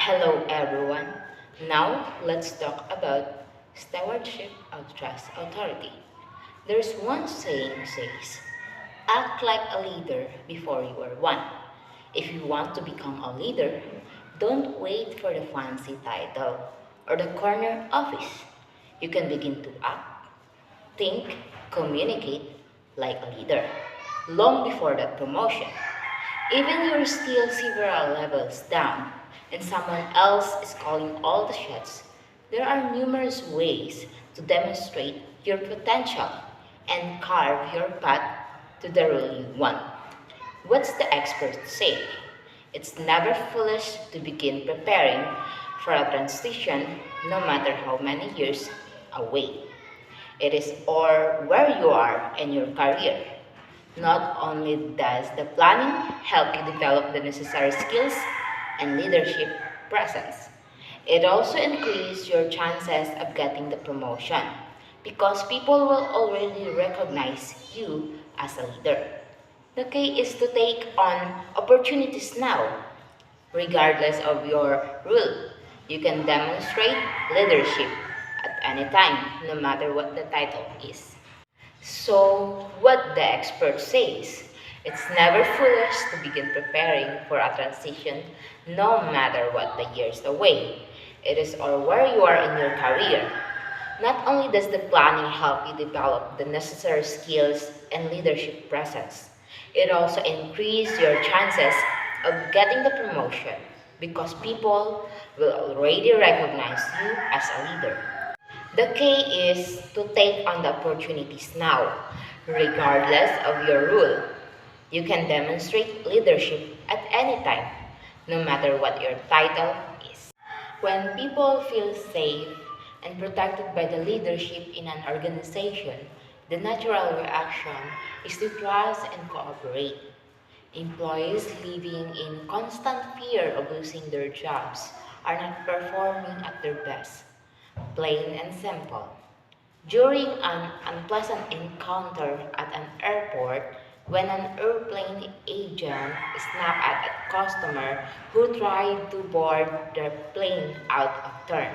Hello everyone. Now let's talk about stewardship of trust authority. There's one saying says, act like a leader before you are one. If you want to become a leader, don't wait for the fancy title or the corner office. You can begin to act, think, communicate like a leader long before that promotion. Even you're still several levels down and someone else is calling all the shots, there are numerous ways to demonstrate your potential and carve your path to the role you want. What's the expert say? It's never foolish to begin preparing for a transition no matter how many years away. It is or where you are in your career. Not only does the planning help you develop the necessary skills and leadership presence, it also increases your chances of getting the promotion because people will already recognize you as a leader. The key is to take on opportunities now, regardless of your role. You can demonstrate leadership at any time, no matter what the title is. So, what the expert says, it's never foolish to begin preparing for a transition no matter what the years away. It is or where you are in your career. Not only does the planning help you develop the necessary skills and leadership presence, it also increases your chances of getting the promotion because people will already recognize you as a leader. The key is to take on the opportunities now, regardless of your role. You can demonstrate leadership at any time, no matter what your title is. When people feel safe and protected by the leadership in an organization, the natural reaction is to trust and cooperate. Employees living in constant fear of losing their jobs are not performing at their best. Plain and simple. During an unpleasant encounter at an airport, when an airplane agent snapped at a customer who tried to board their plane out of turn,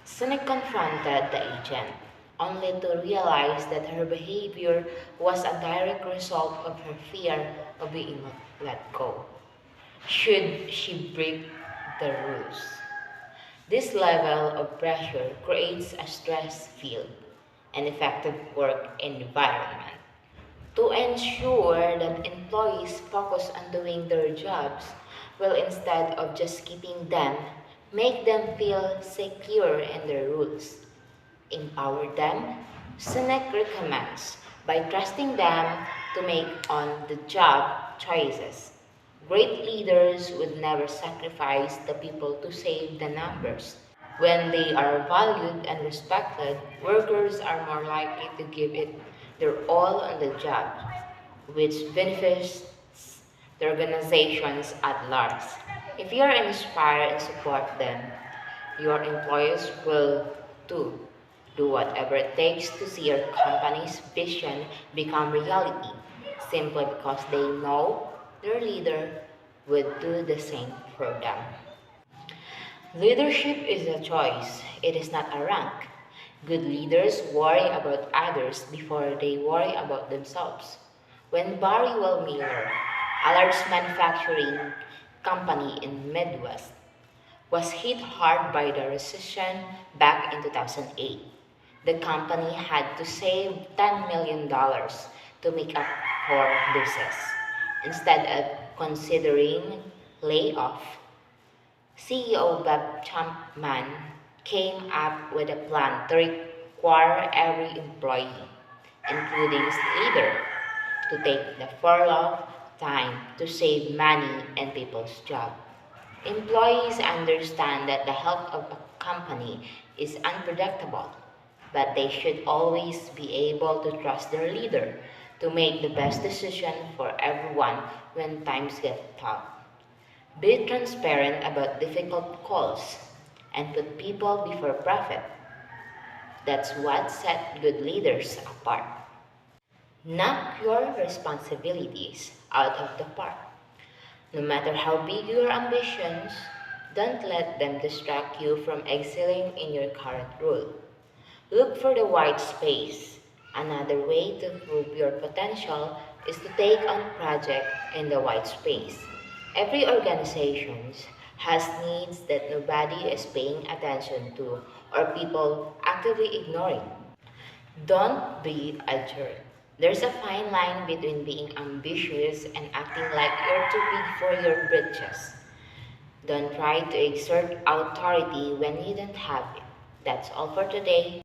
Sonic confronted the agent, only to realize that her behavior was a direct result of her fear of being let go. Should she break the rules? This level of pressure creates a stress-filled and effective work environment. To ensure that employees focus on doing their jobs, well, instead of just keeping them, make them feel secure in their rules. Empower them, Sinek recommends, by trusting them to make on-the-job choices. Great leaders would never sacrifice the people to save the numbers. When they are valued and respected, workers are more likely to give it their all on the job, which benefits the organizations at large. If you are inspired and support them, your employees will too. Do whatever it takes to see your company's vision become reality, simply because they know their leader would do the same for them. Leadership is a choice, it is not a rank. Good leaders worry about others before they worry about themselves. When Barry Miller, a large manufacturing company in Midwest, was hit hard by the recession back in 2008, the company had to save $10 million to make up for losses. Instead of considering layoff, CEO Bob Chapman came up with a plan to require every employee, including his leader, to take the furlough time to save money and people's job. Employees understand that the health of a company is unpredictable, but they should always be able to trust their leader to make the best decision for everyone when times get tough. Be transparent about difficult calls and put people before profit. That's what sets good leaders apart. Knock your responsibilities out of the park. No matter how big your ambitions, Don't let them distract you from excelling in your current role. Look for the white space. Another way to prove your potential is to take on project in the white space. Every organization has needs that nobody is paying attention to or people actively ignoring. Don't be a jerk. There's a fine line between being ambitious and acting like you're too big for your britches. Don't try to exert authority when you don't have it. That's all for today.